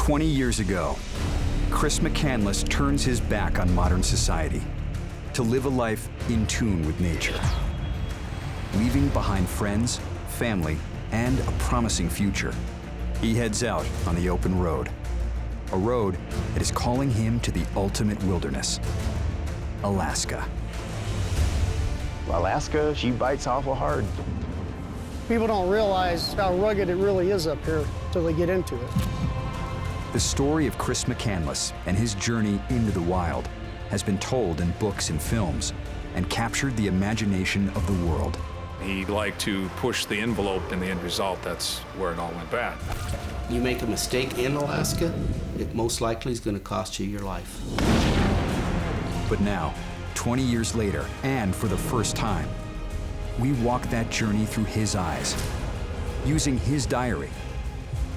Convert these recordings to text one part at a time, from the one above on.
20 years ago, Chris McCandless turns his back on modern society to live a life in tune with nature, leaving behind friends, family, and a promising future. He heads out on the open road, a road that is calling him to the ultimate wilderness, Alaska. Alaska, she bites awful hard. People don't realize how rugged it really is up here until they get into it. The story of Chris McCandless and his journey into the wild has been told in books and films and captured the imagination of the world. He liked to push the envelope in the end result. That's where it all went bad. You make a mistake in Alaska, it most likely is going to cost you your life. But now, 20 years later, and for the first time, we walk that journey through his eyes, using his diary,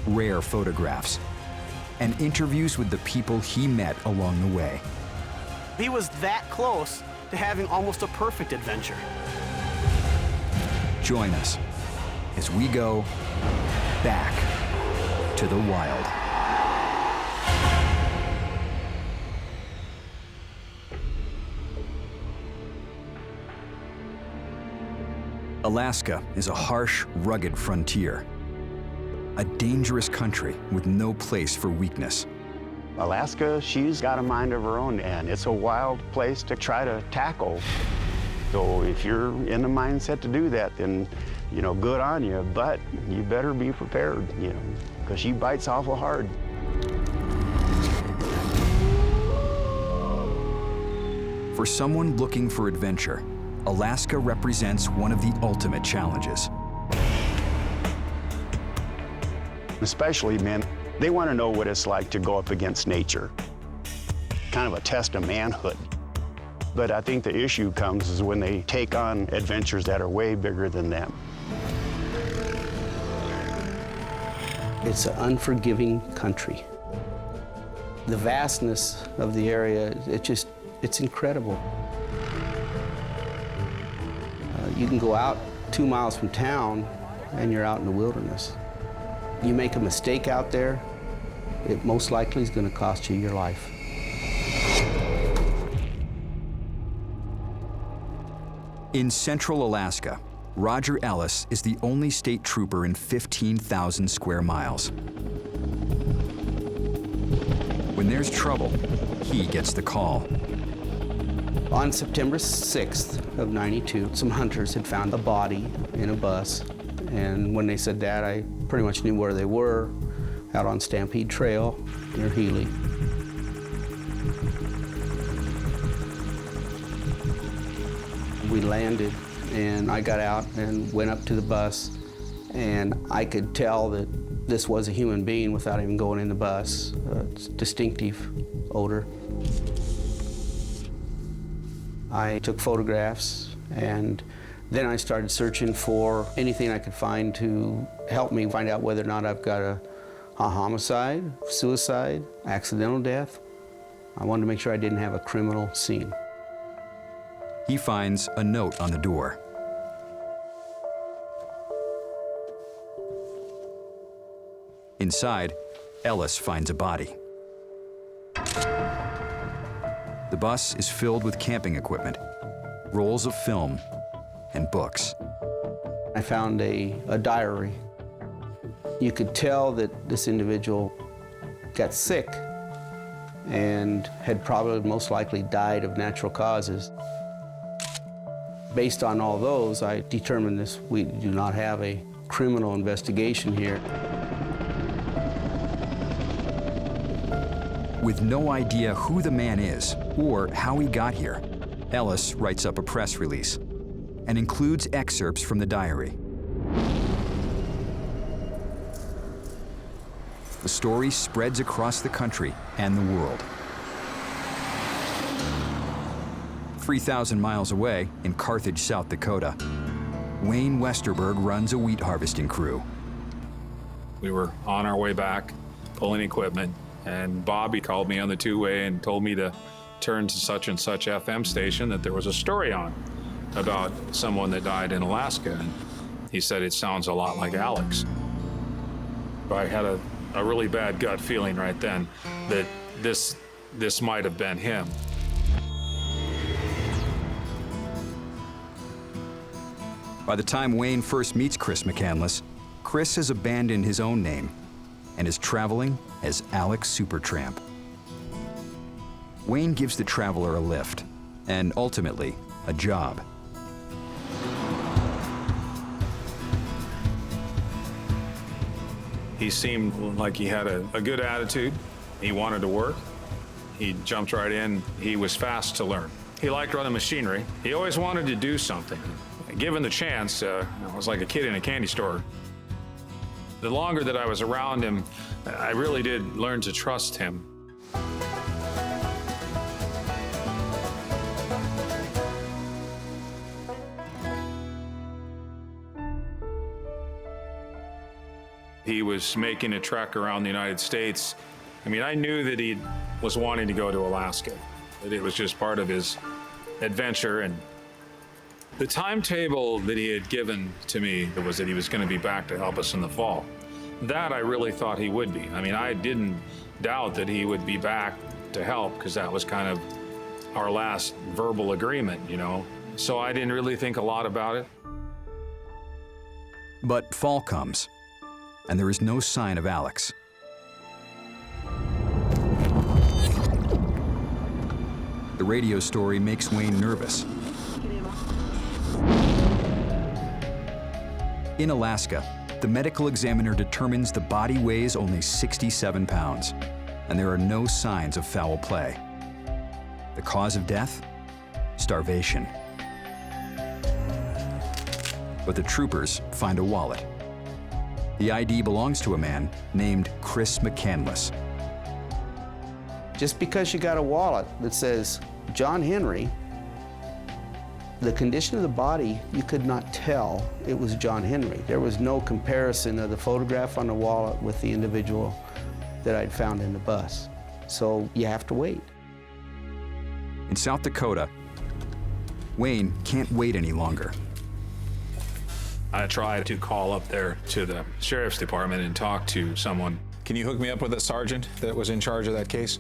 rare photographs, and interviews with the people he met along the way. He was that close to having almost a perfect adventure. Join us as we go back to the wild. Alaska is a harsh, rugged frontier, a dangerous country with no place for weakness. Alaska, she's got a mind of her own, and it's a wild place to try to tackle. So if you're in the mindset to do that, then, you know, good on you, but you better be prepared, you know, because she bites awful hard. For someone looking for adventure, Alaska represents one of the ultimate challenges. Especially men, they want to know what it's like to go up against nature. Kind of a test of manhood. But I think the issue comes is when they take on adventures that are way bigger than them. It's an unforgiving country. The vastness of the area, it's incredible. You can go out 2 miles from town and you're out in the wilderness. You make a mistake out there, it most likely is going to cost you your life. In central Alaska, Roger Ellis is the only state trooper in 15,000 square miles. When there's trouble, he gets the call. On September 6th of '92, some hunters had found a body in a bus. And when they said that, I pretty much knew where they were, out on Stampede Trail near Healy. We landed, and I got out and went up to the bus, and I could tell that this was a human being without even going in the bus. It's a distinctive odor. I took photographs, and then I started searching for anything I could find to help me find out whether or not I've got a homicide, suicide, accidental death. I wanted to make sure I didn't have a criminal scene. He finds a note on the door. Inside, Ellis finds a body. The bus is filled with camping equipment, rolls of film, and books. I found a diary. You could tell that this individual got sick and had probably most likely died of natural causes. Based on all those, I determined this, we do not have a criminal investigation here. With no idea who the man is or how he got here, Ellis writes up a press release and includes excerpts from the diary. The story spreads across the country and the world. 3,000 miles away in Carthage, South Dakota, Wayne Westerberg runs a wheat harvesting crew. We were on our way back, pulling equipment, and Bobby called me on the two-way and told me to turn to such and such FM station that there was a story on about someone that died in Alaska. And he said, it sounds a lot like Alex. I had a a really bad gut feeling right then that this might have been him. By the time Wayne first meets Chris McCandless, Chris has abandoned his own name and is traveling as Alex Supertramp. Wayne gives the traveler a lift and ultimately a job. He seemed like he had a good attitude. He wanted to work. He jumped right in. He was fast to learn. He liked running machinery. He always wanted to do something. Given the chance, I was like a kid in a candy store. The longer that I was around him, I really did learn to trust him. He was making a trek around the United States. I mean, I knew that he was wanting to go to Alaska, that it was just part of his adventure. And the timetable that he had given to me was that he was going to be back to help us in the fall. That I really thought he would be. I mean, I didn't doubt that he would be back to help, because that was kind of our last verbal agreement, you know. So I didn't really think a lot about it. But fall comes, and there is no sign of Alex. The radio story makes Wayne nervous. In Alaska, the medical examiner determines the body weighs only 67 pounds, and there are no signs of foul play. The cause of death? Starvation. But the troopers find a wallet. The ID belongs to a man named Chris McCandless. Just because you got a wallet that says John Henry, the condition of the body, you could not tell it was John Henry. There was no comparison of the photograph on the wallet with the individual that I'd found in the bus. So you have to wait. In South Dakota, Wayne can't wait any longer. I tried to call up there to the sheriff's department and talk to someone. Can you hook me up with a sergeant that was in charge of that case?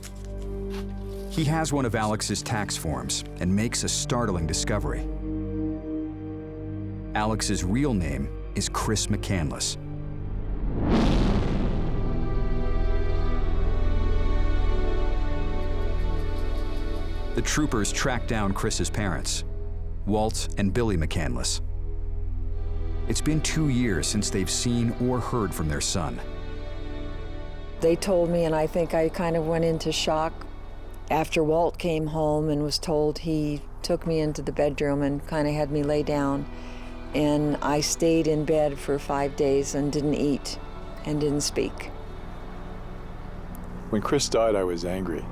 He has one of Alex's tax forms and makes a startling discovery. Alex's real name is Chris McCandless. The troopers track down Chris's parents, Walt and Billy McCandless. It's been 2 years since they've seen or heard from their son. They told me, and I think I kind of went into shock after Walt came home and was told. He took me into the bedroom and kind of had me lay down. And I stayed in bed for 5 days and didn't eat and didn't speak. When Chris died, I was angry.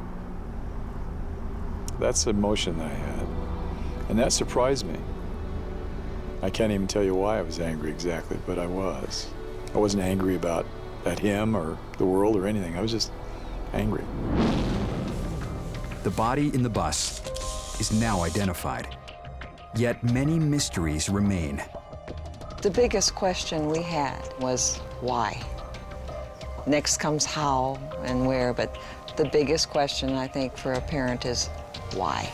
That's the emotion that I had. And that surprised me. I can't even tell you why I was angry exactly, but I was. I wasn't angry at him or the world or anything. I was just angry. The body in the bus is now identified, yet many mysteries remain. The biggest question we had was why? Next comes how and where, but the biggest question, I think, for a parent is why?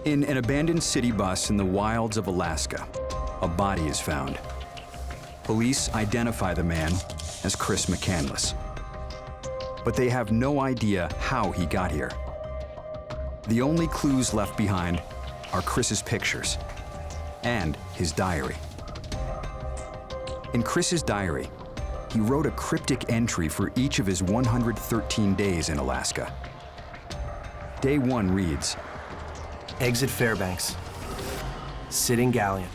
In an abandoned city bus in the wilds of Alaska, a body is found. Police identify the man as Chris McCandless, but they have no idea how he got here. The only clues left behind are Chris's pictures and his diary. In Chris's diary, he wrote a cryptic entry for each of his 113 days in Alaska. Day 1 reads, Exit Fairbanks. Sitting Galleon.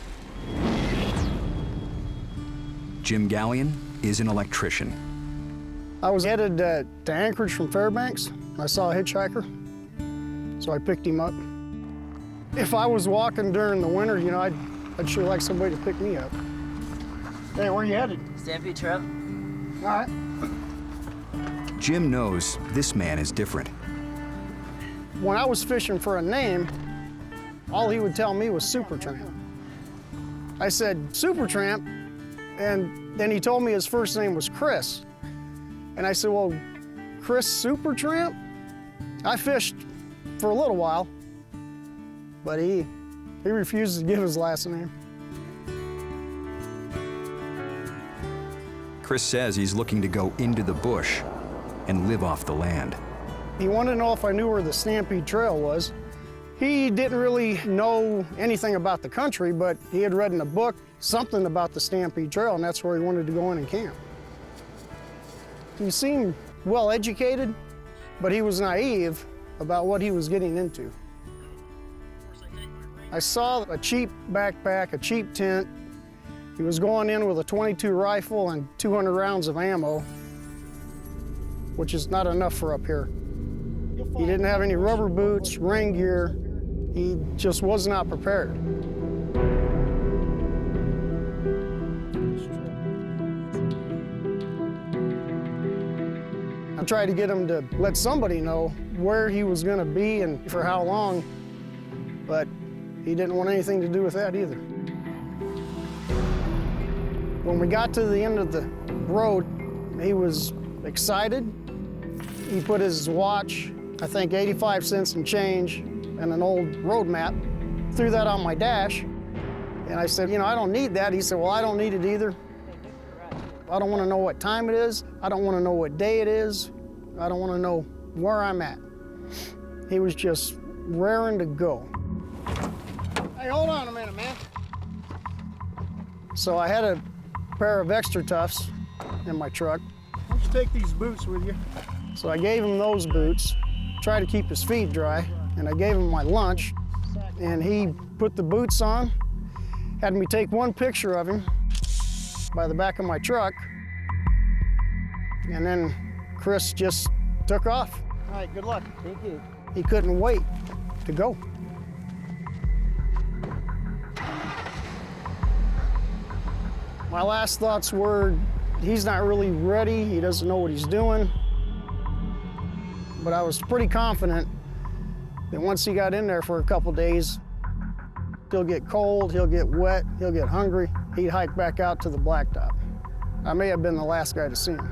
Jim Galleon is an electrician. I was headed to Anchorage from Fairbanks. I saw a hitchhiker, so I picked him up. If I was walking during the winter, you know, I'd sure like somebody to pick me up. Hey, where you headed? Stampede Trail. All right. Jim knows this man is different. When I was fishing for a name, all he would tell me was Supertramp. I said, Supertramp? And then he told me his first name was Chris. And I said, well, Chris Supertramp? I fished for a little while, but he refused to give his last name. Chris says he's looking to go into the bush and live off the land. He wanted to know if I knew where the Stampede Trail was. He didn't really know anything about the country, but he had read in a book something about the Stampede Trail, and that's where he wanted to go in and camp. He seemed well educated, but he was naive about what he was getting into. I saw a cheap backpack, a cheap tent. He was going in with a .22 rifle and 200 rounds of ammo, which is not enough for up here. He didn't have any rubber boots, rain gear. He just was not prepared. I tried to get him to let somebody know where he was going to be and for how long, but he didn't want anything to do with that either. When we got to the end of the road, he was excited. He put his watch, I think 85 cents and change, and an old road map, threw that on my dash. And I said, you know, I don't need that. He said, well, I don't need it either. I don't want to know what time it is. I don't want to know what day it is. I don't want to know where I'm at. He was just raring to go. Hey, hold on a minute, man. So I had a pair of extra toughs in my truck. Why don't you take these boots with you? So I gave him those boots, tried to keep his feet dry, and I gave him my lunch, and he put the boots on, had me take one picture of him by the back of my truck, and then Chris just took off. All right, good luck. Thank you. He couldn't wait to go. My last thoughts were, he's not really ready, he doesn't know what he's doing. But I was pretty confident that once he got in there for a couple days, he'll get cold, he'll get wet, he'll get hungry, he'd hike back out to the blacktop. I may have been the last guy to see him.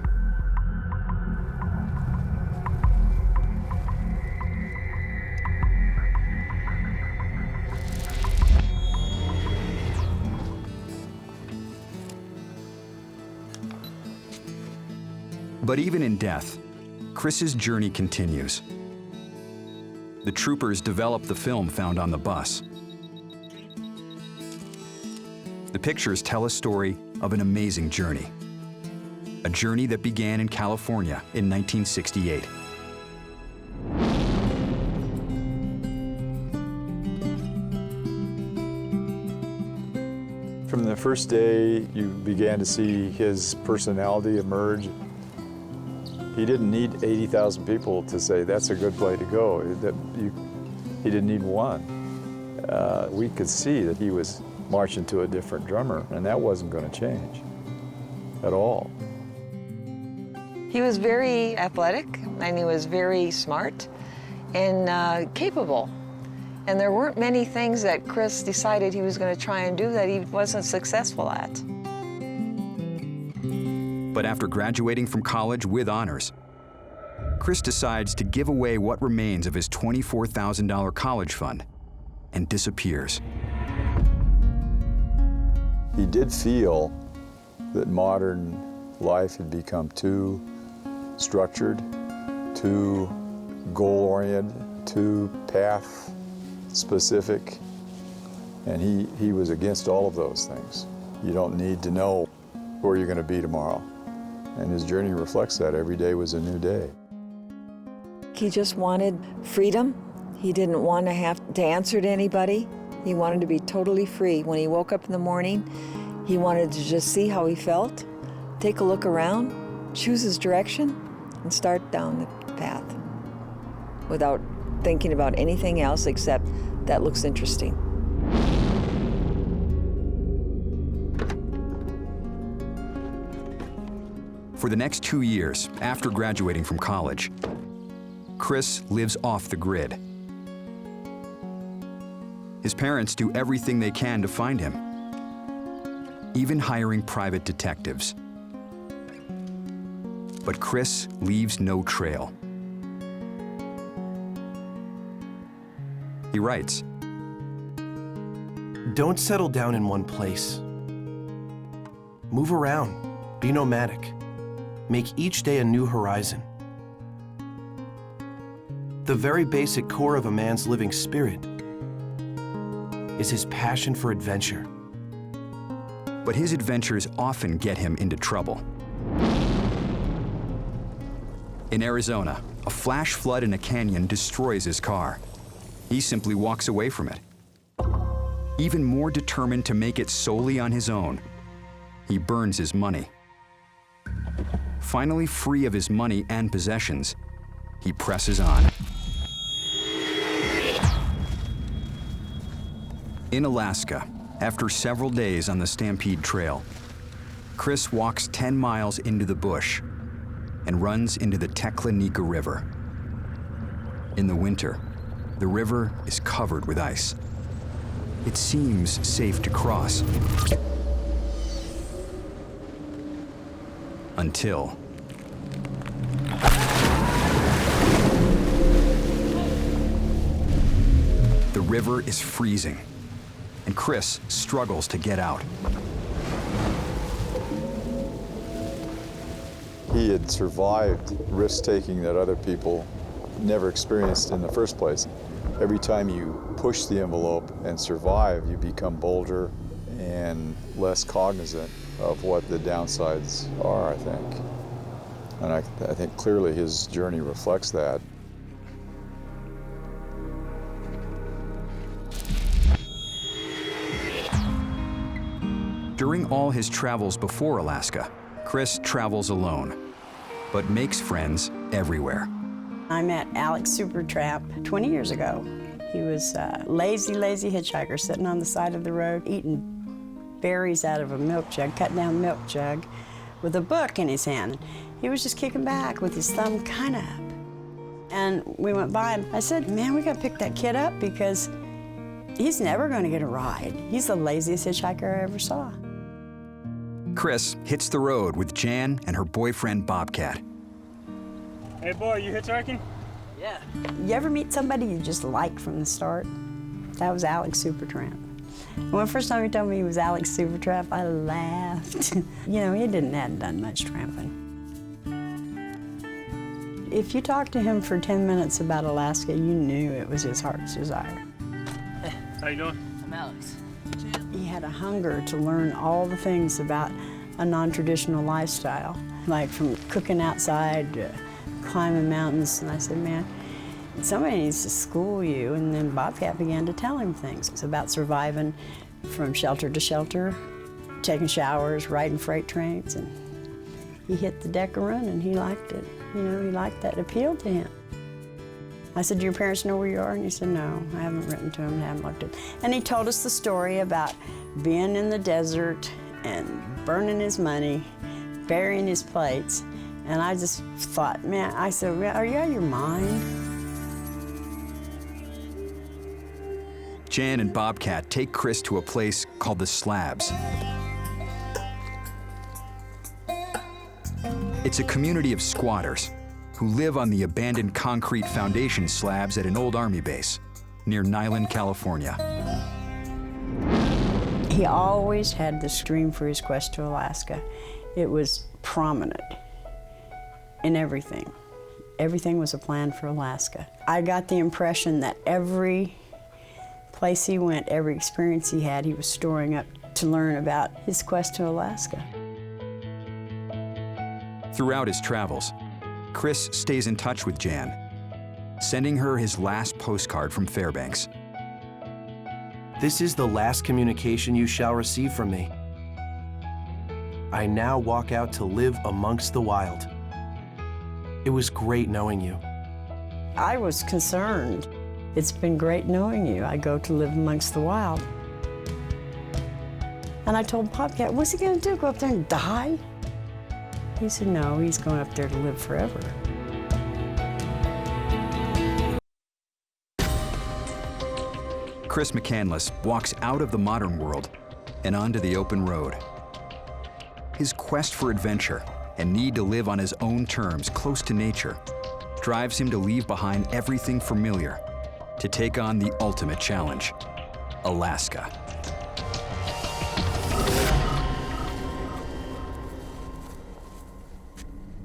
But even in death, Chris's journey continues. The troopers developed the film found on the bus. The pictures tell a story of an amazing journey. A journey that began in California in 1968. From the first day, you began to see his personality emerge. He didn't need 80,000 people to say, that's a good place to go. He didn't need one. We could see that he was marching to a different drummer, and that wasn't going to change at all. He was very athletic, and he was very smart and capable. And there weren't many things that Chris decided he was going to try and do that he wasn't successful at. But after graduating from college with honors, Chris decides to give away what remains of his $24,000 college fund and disappears. He did feel that modern life had become too structured, too goal-oriented, too path-specific, and he was against all of those things. You don't need to know where you're going to be tomorrow. And his journey reflects that. Every day was a new day. He just wanted freedom. He didn't want to have to answer to anybody. He wanted to be totally free. When he woke up in the morning, he wanted to just see how he felt, take a look around, choose his direction, and start down the path without thinking about anything else except that looks interesting. For the next 2 years after graduating from college, Chris lives off the grid. His parents do everything they can to find him. even hiring private detectives. But Chris leaves no trail. He writes, Don't settle down in one place. Move around, be nomadic. Make each day a new horizon. The very basic core of a man's living spirit is his passion for adventure. but his adventures often get him into trouble. In Arizona, a flash flood in a canyon destroys his car. He simply walks away from it. Even more determined to make it solely on his own, he burns his money. Finally free of his money and possessions, he presses on. In Alaska, after several days on the Stampede Trail, Chris walks 10 miles into the bush and runs into the Teklanika River. In the winter, the river is covered with ice. It seems safe to cross. Until the river is freezing, and Chris struggles to get out. He had survived risk-taking that other people never experienced in the first place. Every time you push the envelope and survive, you become bolder and less cognizant of what the downsides are, I think. And I think clearly his journey reflects that. During all his travels before Alaska, Chris travels alone, but makes friends everywhere. I met Alex Supertramp 20 years ago. He was a lazy hitchhiker sitting on the side of the road eating berries out of a milk jug, cut down milk jug, with a book in his hand. He was just kicking back with his thumb kind of up. And we went by and I said, man, we gotta pick that kid up because he's never gonna get a ride. He's the laziest hitchhiker I ever saw. Chris hits the road with Jan and her boyfriend Bobcat. Hey boy, you hitchhiking? Yeah. You ever meet somebody you just like from the start? That was Alex Supertramp. When the first time he told me he was Alex Supertramp, I laughed. You know, he hadn't done much tramping. If you talked to him for 10 minutes about Alaska, you knew it was his heart's desire. How you doing? I'm Alex. He had a hunger to learn all the things about a non-traditional lifestyle, like from cooking outside to climbing mountains. And I said, man, somebody needs to school you. And then Bobcat began to tell him things. It's about surviving from shelter to shelter, taking showers, riding freight trains. And he hit the deck of running. He liked it. You know, he liked that. It appealed to him. I said, do your parents know where you are? And he said, no, I haven't written to him, I haven't looked at him. And he told us the story about being in the desert and burning his money, burying his plates. And I just thought, man, I said, are you out of your mind? Jan and Bobcat take Chris to a place called the Slabs. It's a community of squatters who live on the abandoned concrete foundation slabs at an old army base near Niland, California. He always had this dream for his quest to Alaska. It was prominent in everything. Everything was a plan for Alaska. I got the impression that every place he went, every experience he had, he was storing up to learn about his quest to Alaska. Throughout his travels, Chris stays in touch with Jan, sending her his last postcard from Fairbanks. This is the last communication you shall receive from me. I now walk out to live amongst the wild. It was great knowing you. I was concerned. It's been great knowing you. I go to live amongst the wild. And I told Bobcat, what's he gonna do, go up there and die? He said, no, he's going up there to live forever. Chris McCandless walks out of the modern world and onto the open road. his quest for adventure and need to live on his own terms, close to nature, drives him to leave behind everything familiar to take on the ultimate challenge, Alaska.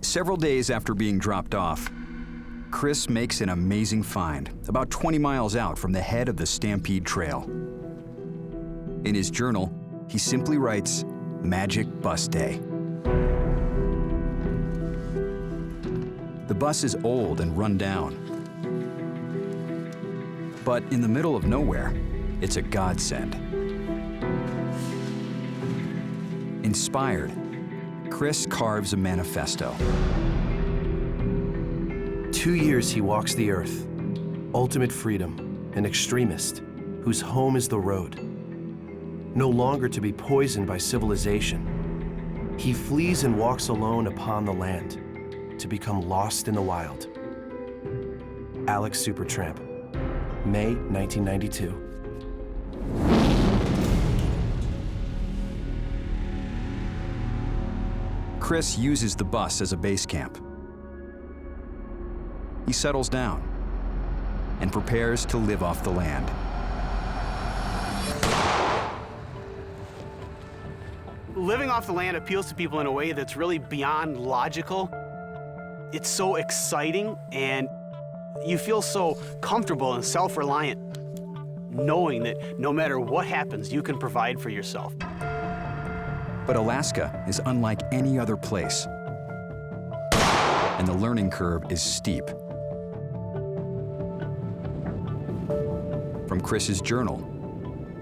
Several days after being dropped off, Chris makes an amazing find about 20 miles out from the head of the Stampede Trail. In his journal, he simply writes, "Magic Bus Day." The bus is old and run down. But in the middle of nowhere, it's a godsend. Inspired, Chris carves a manifesto. 2 years he walks the earth, ultimate freedom, an extremist whose home is the road. No longer to be poisoned by civilization, he flees and walks alone upon the land to become lost in the wild. Alex Supertramp, May 1992. Chris uses the bus as a base camp. He settles down and prepares to live off the land. Living off the land appeals to people in a way that's really beyond logical. It's so exciting, and you feel so comfortable and self-reliant, knowing that no matter what happens, you can provide for yourself. But Alaska is unlike any other place, and the learning curve is steep. From Chris's journal,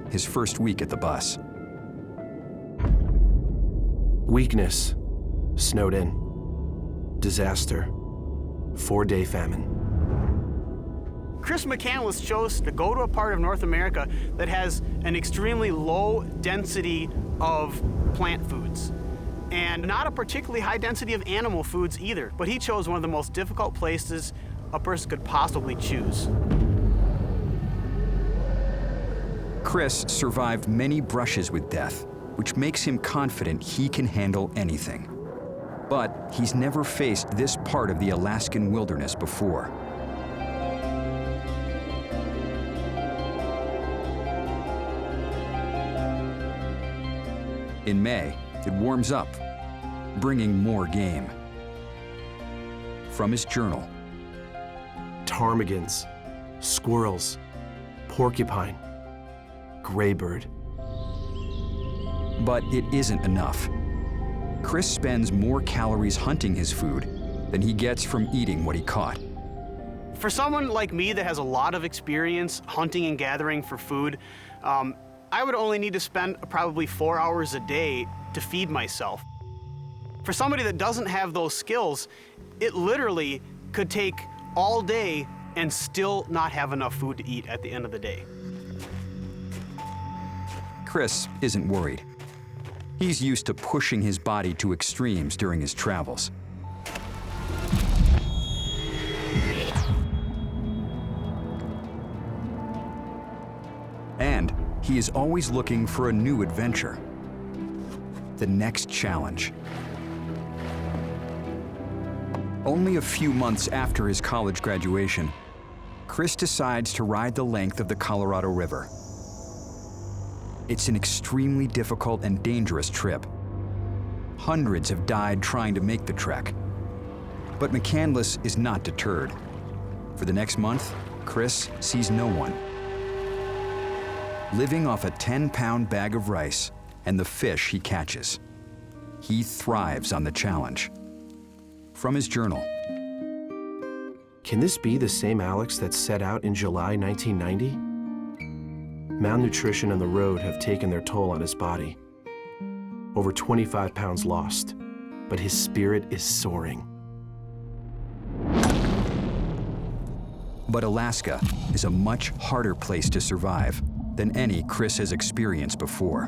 his first week at the bus. Weakness, snowed in. Disaster, 4-day famine. Chris McCandless chose to go to a part of North America that has an extremely low density of plant foods and not a particularly high density of animal foods either, but he chose one of the most difficult places a person could possibly choose. Chris survived many brushes with death, which makes him confident he can handle anything. But he's never faced this part of the Alaskan wilderness before. In May, it warms up, bringing more game. From his journal. Ptarmigans, squirrels, porcupine, graybird. But it isn't enough. Chris spends more calories hunting his food than he gets from eating what he caught. For someone like me that has a lot of experience hunting and gathering for food, I would only need to spend probably 4 hours a day to feed myself. For somebody that doesn't have those skills, it literally could take all day and still not have enough food to eat at the end of the day. Chris isn't worried. He's used to pushing his body to extremes during his travels. And he is always looking for a new adventure, the next challenge. Only a few months after his college graduation, Chris decides to ride the length of the Colorado River. It's an extremely difficult and dangerous trip. Hundreds have died trying to make the trek. But McCandless is not deterred. For the next month, Chris sees no one. Living off a 10-pound bag of rice and the fish he catches, he thrives on the challenge. From his journal. Can this be the same Alex that set out in July 1990? Malnutrition and the road have taken their toll on his body. Over 25 pounds lost, but his spirit is soaring. But Alaska is a much harder place to survive than any Chris has experienced before.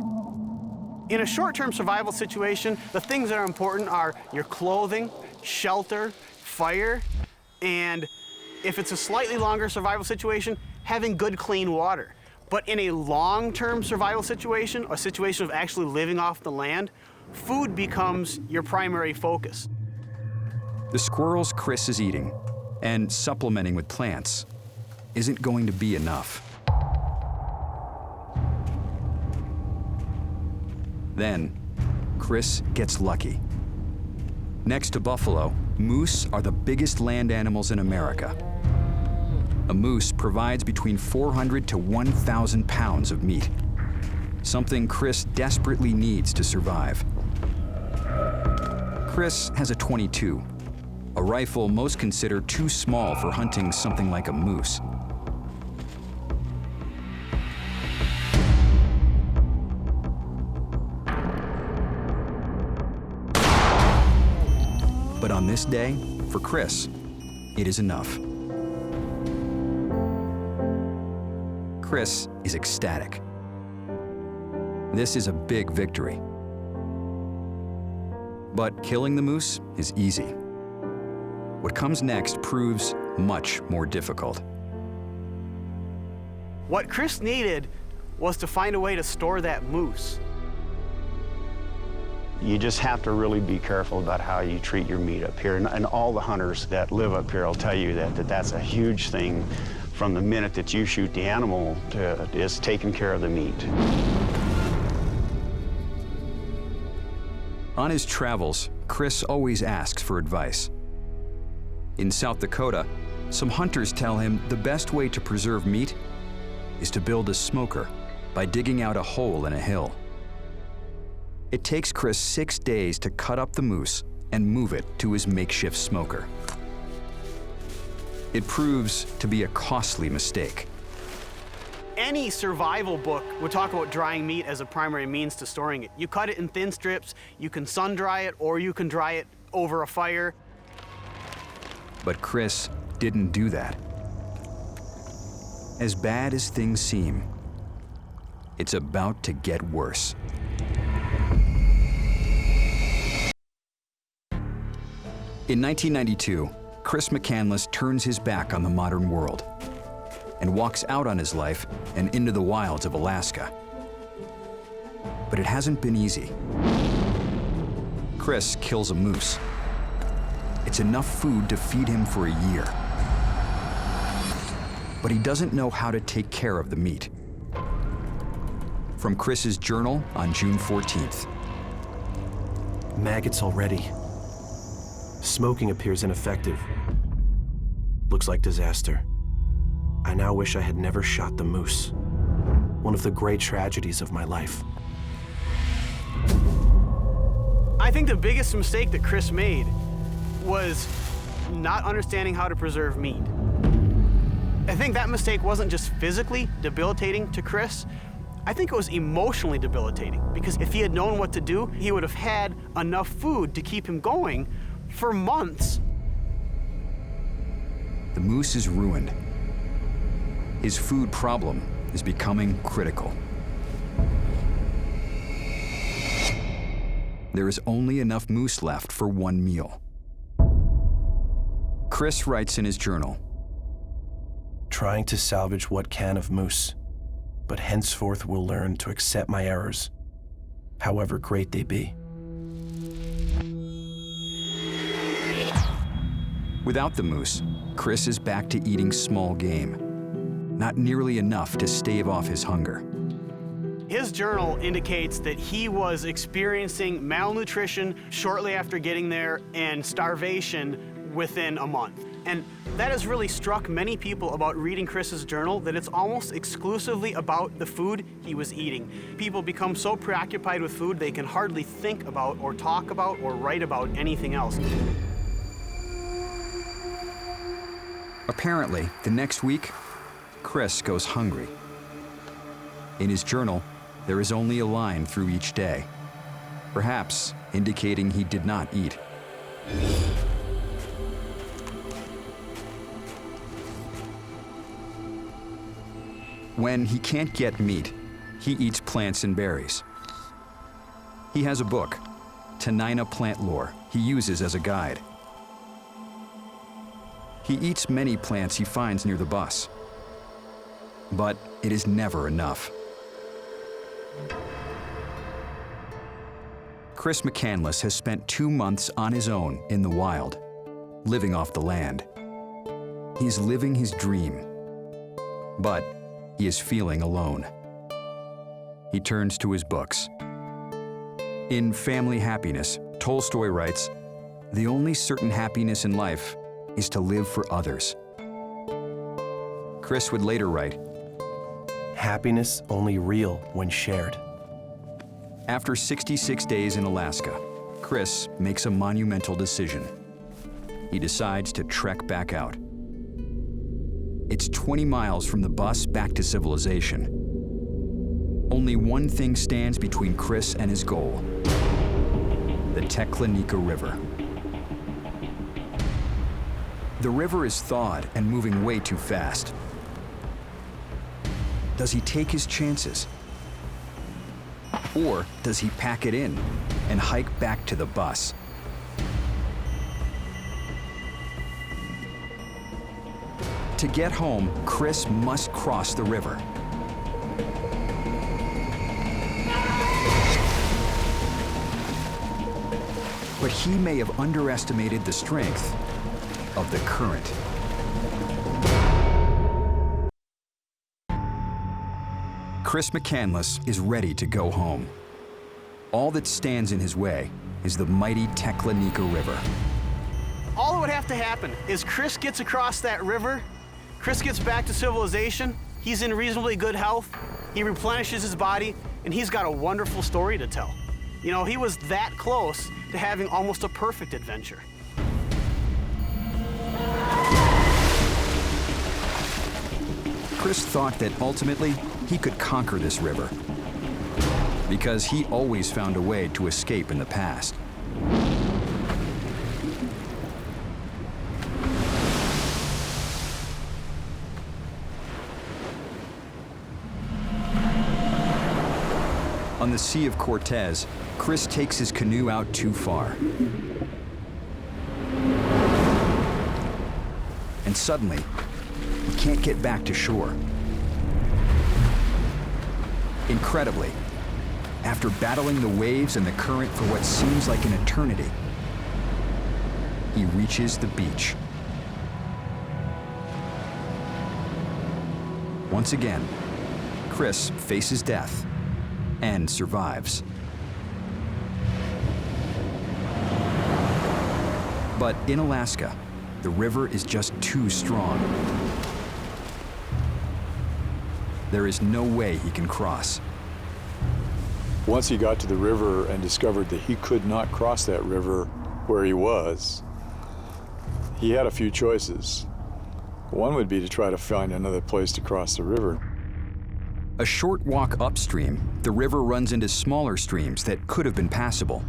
In a short-term survival situation, the things that are important are your clothing, shelter, fire, and if it's a slightly longer survival situation, having good, clean water. But in a long-term survival situation, a situation of actually living off the land, food becomes your primary focus. The squirrels Chris is eating and supplementing with plants isn't going to be enough. Then, Chris gets lucky. Next to buffalo, moose are the biggest land animals in America. A moose provides between 400 to 1,000 pounds of meat, something Chris desperately needs to survive. Chris has a .22, a rifle most consider too small for hunting something like a moose. But on this day, for Chris, it is enough. Chris is ecstatic. This is a big victory. But killing the moose is easy. What comes next proves much more difficult. What Chris needed was to find a way to store that moose. You just have to really be careful about how you treat your meat up here. And all the hunters that live up here will tell you that's a huge thing from the minute that you shoot the animal is taking care of the meat. On his travels, Chris always asks for advice. In South Dakota, some hunters tell him the best way to preserve meat is to build a smoker by digging out a hole in a hill. It takes Chris 6 days to cut up the moose and move it to his makeshift smoker. It proves to be a costly mistake. Any survival book would talk about drying meat as a primary means to storing it. You cut it in thin strips, you can sun dry it, or you can dry it over a fire. But Chris didn't do that. As bad as things seem, it's about to get worse. In 1992, Chris McCandless turns his back on the modern world and walks out on his life and into the wilds of Alaska. But it hasn't been easy. Chris kills a moose. It's enough food to feed him for a year. But he doesn't know how to take care of the meat. From Chris's journal on June 14th. Maggots already. Smoking appears ineffective. Looks like disaster. I now wish I had never shot the moose. One of the great tragedies of my life. I think the biggest mistake that Chris made was not understanding how to preserve meat. I think that mistake wasn't just physically debilitating to Chris. I think it was emotionally debilitating, because if he had known what to do, he would have had enough food to keep him going for months. The moose is ruined. His food problem is becoming critical. There is only enough moose left for one meal. Chris writes in his journal, trying to salvage what can of moose, but henceforth will learn to accept my errors, however great they be. Without the moose, Chris is back to eating small game. Not nearly enough to stave off his hunger. His journal indicates that he was experiencing malnutrition shortly after getting there and starvation within a month. And that has really struck many people about reading Chris's journal, that it's almost exclusively about the food he was eating. People become so preoccupied with food they can hardly think about or talk about or write about anything else. Apparently, the next week, Chris goes hungry. In his journal, there is only a line through each day, perhaps indicating he did not eat. When he can't get meat, he eats plants and berries. He has a book, Tenina Plant Lore, he uses as a guide. He eats many plants he finds near the bus, but it is never enough. Chris McCandless has spent 2 months on his own in the wild, living off the land. He's living his dream, but he is feeling alone. He turns to his books. In Family Happiness, Tolstoy writes, "The only certain happiness in life is to live for others." Chris would later write, Happiness only real when shared. after 66 days in Alaska, Chris makes a monumental decision. He decides to trek back out. It's 20 miles from the bus back to civilization. Only one thing stands between Chris and his goal: the Teklenika River. The river is thawed and moving way too fast. Does he take his chances? Or does he pack it in and hike back to the bus? To get home, Chris must cross the river. But he may have underestimated the strength of the current. Chris McCandless is ready to go home. All that stands in his way is the mighty Teklenika River. All that would have to happen is Chris gets across that river, Chris gets back to civilization, he's in reasonably good health, he replenishes his body, and he's got a wonderful story to tell. You know, he was that close to having almost a perfect adventure. Chris thought that ultimately he could conquer this river because he always found a way to escape in the past. On the Sea of Cortez, Chris takes his canoe out too far. And suddenly, he can't get back to shore. Incredibly, after battling the waves and the current for what seems like an eternity, he reaches the beach. Once again, Chris faces death and survives. But in Alaska, the river is just too strong. There is no way he can cross. Once he got to the river and discovered that he could not cross that river where he was, he had a few choices. One would be to try to find another place to cross the river. A short walk upstream, the river runs into smaller streams that could have been passable.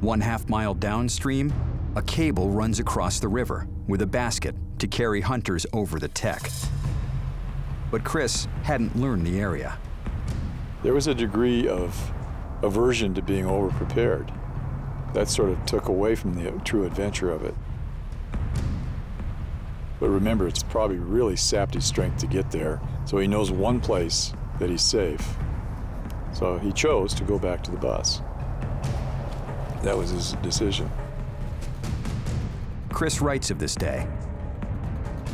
1/2 mile downstream, a cable runs across the river with a basket to carry hunters over the Tek. But Chris hadn't learned the area. There was a degree of aversion to being over-prepared. That sort of took away from the true adventure of it. But remember, it's probably really sapped his strength to get there, so he knows one place that he's safe. So he chose to go back to the bus. That was his decision. Chris writes of this day.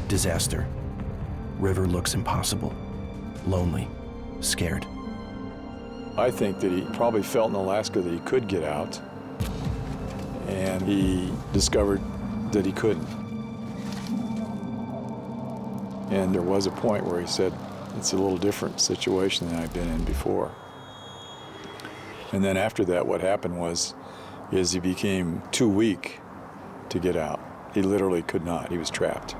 Disaster. River looks impossible. Lonely. Scared. I think that he probably felt in Alaska that he could get out, and he discovered that he couldn't. And there was a point where he said, it's a little different situation than I've been in before. And then after that, what happened is he became too weak to get out. He literally could not. He was trapped.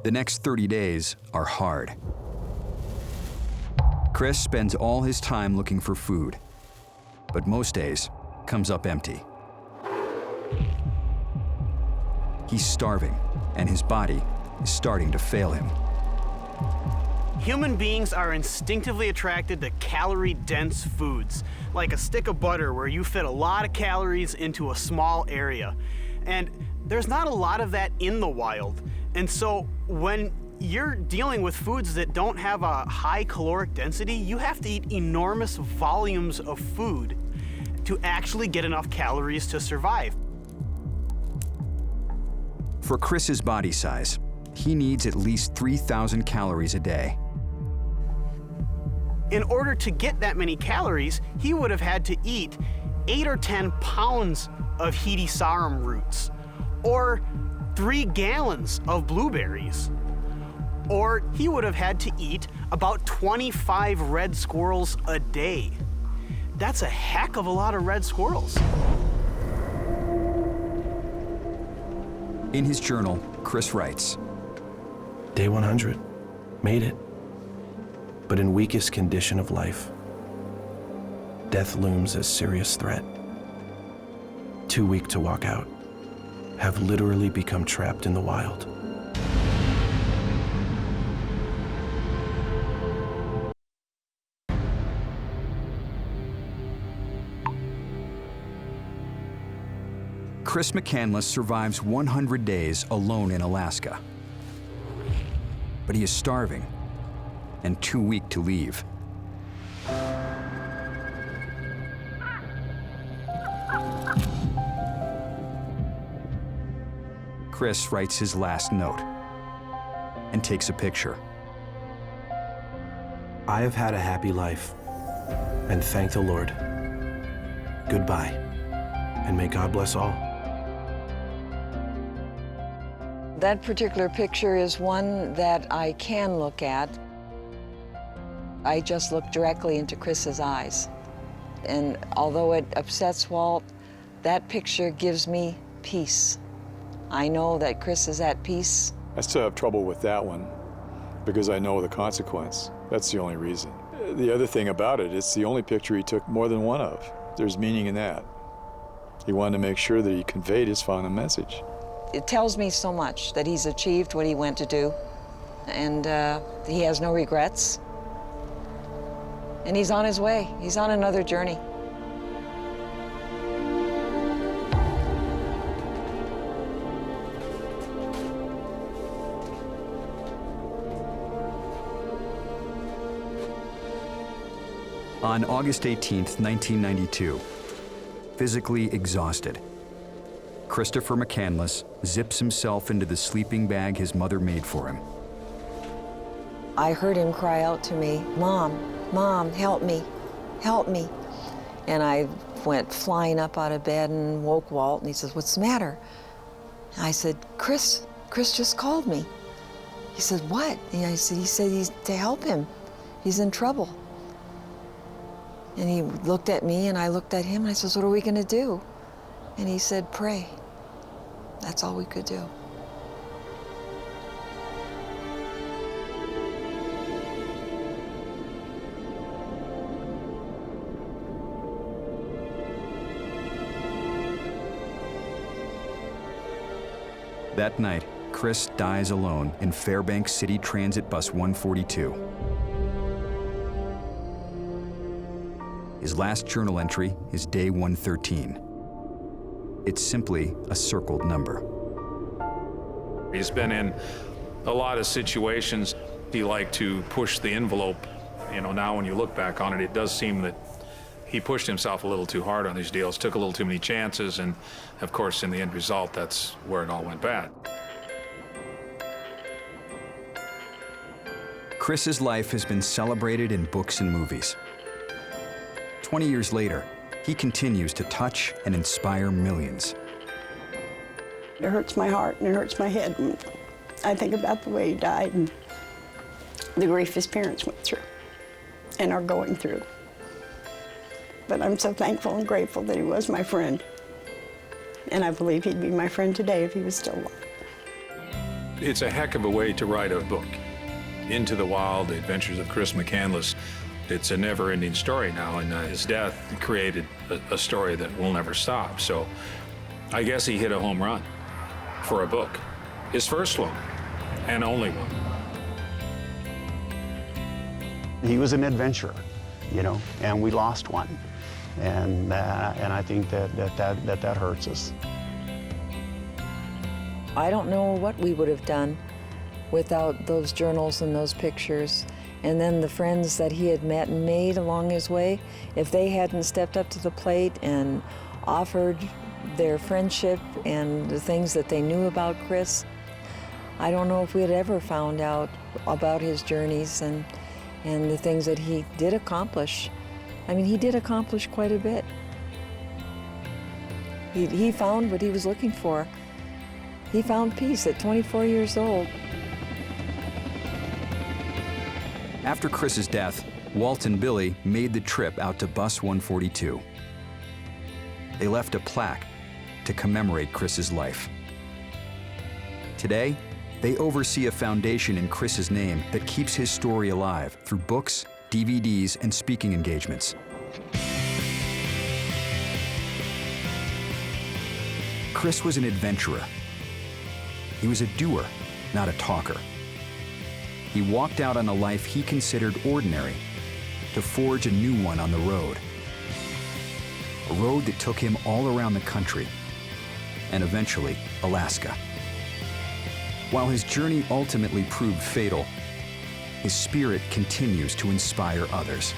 The next 30 days are hard. Chris spends all his time looking for food, but most days comes up empty. He's starving, and his body is starting to fail him. Human beings are instinctively attracted to calorie-dense foods, like a stick of butter where you fit a lot of calories into a small area. And there's not a lot of that in the wild. And so when you're dealing with foods that don't have a high caloric density, you have to eat enormous volumes of food to actually get enough calories to survive. For Chris's body size, he needs at least 3,000 calories a day. In order to get that many calories, he would have had to eat 8 or 10 pounds of Hedysarum roots, or 3 gallons of blueberries, or he would have had to eat about 25 red squirrels a day. That's a heck of a lot of red squirrels. In his journal, Chris writes, Day 100, made it. But in weakest condition of life, death looms as serious threat. Too weak to walk out, have literally become trapped in the wild. Chris McCandless survives 100 days alone in Alaska. But he is starving and too weak to leave. Chris writes his last note and takes a picture. I have had a happy life, and thank the Lord. Goodbye, and may God bless all. That particular picture is one that I can look at. I just look directly into Chris's eyes. And although it upsets Walt, that picture gives me peace. I know that Chris is at peace. I still have trouble with that one because I know the consequence. That's the only reason. The other thing about it, it's the only picture he took more than one of. There's meaning in that. He wanted to make sure that he conveyed his final message. It tells me so much that he's achieved what he went to do, and he has no regrets. And he's on his way. He's on another journey. On August 18th, 1992, physically exhausted, Christopher McCandless zips himself into the sleeping bag his mother made for him. I heard him cry out to me, "Mom, Mom, help me, help me." And I went flying up out of bed and woke Walt, and he says, "What's the matter?" I said, Chris just called me." He said, "What?" And he said he's to help him. He's in trouble. And he looked at me, and I looked at him, and I said, "What are we gonna do?" And he said, "Pray." That's all we could do. That night, Chris dies alone in Fairbanks City Transit Bus 142. His last journal entry is day 113. It's simply a circled number. He's been in a lot of situations. He liked to push the envelope. You know, now when you look back on it, it does seem that he pushed himself a little too hard on these deals, took a little too many chances, and of course, in the end result, that's where it all went bad. Chris's life has been celebrated in books and movies. 20 years later, he continues to touch and inspire millions. It hurts my heart and it hurts my head when I think about the way he died and the grief his parents went through and are going through. But I'm so thankful and grateful that he was my friend. And I believe he'd be my friend today if he was still alive. It's a heck of a way to write a book. Into the Wild, The Adventures of Chris McCandless. It's a never-ending story now, and his death created a story that will never stop. So I guess he hit a home run for a book. His first one, and only one. He was an adventurer, you know, and we lost one. And I think that hurts us. I don't know what we would have done without those journals and those pictures. And then the friends that he had met and made along his way, if they hadn't stepped up to the plate and offered their friendship and the things that they knew about Chris, I don't know if we had ever found out about his journeys and the things that he did accomplish. I mean, he did accomplish quite a bit. He found what he was looking for. He found peace at 24 years old. After Chris's death, Walt and Billy made the trip out to Bus 142. They left a plaque to commemorate Chris's life. Today, they oversee a foundation in Chris's name that keeps his story alive through books, DVDs, and speaking engagements. Chris was an adventurer. He was a doer, not a talker. He walked out on a life he considered ordinary to forge a new one on the road. A road that took him all around the country and eventually Alaska. While his journey ultimately proved fatal, his spirit continues to inspire others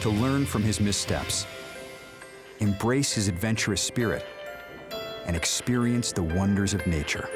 to learn from his missteps, embrace his adventurous spirit, and experience the wonders of nature.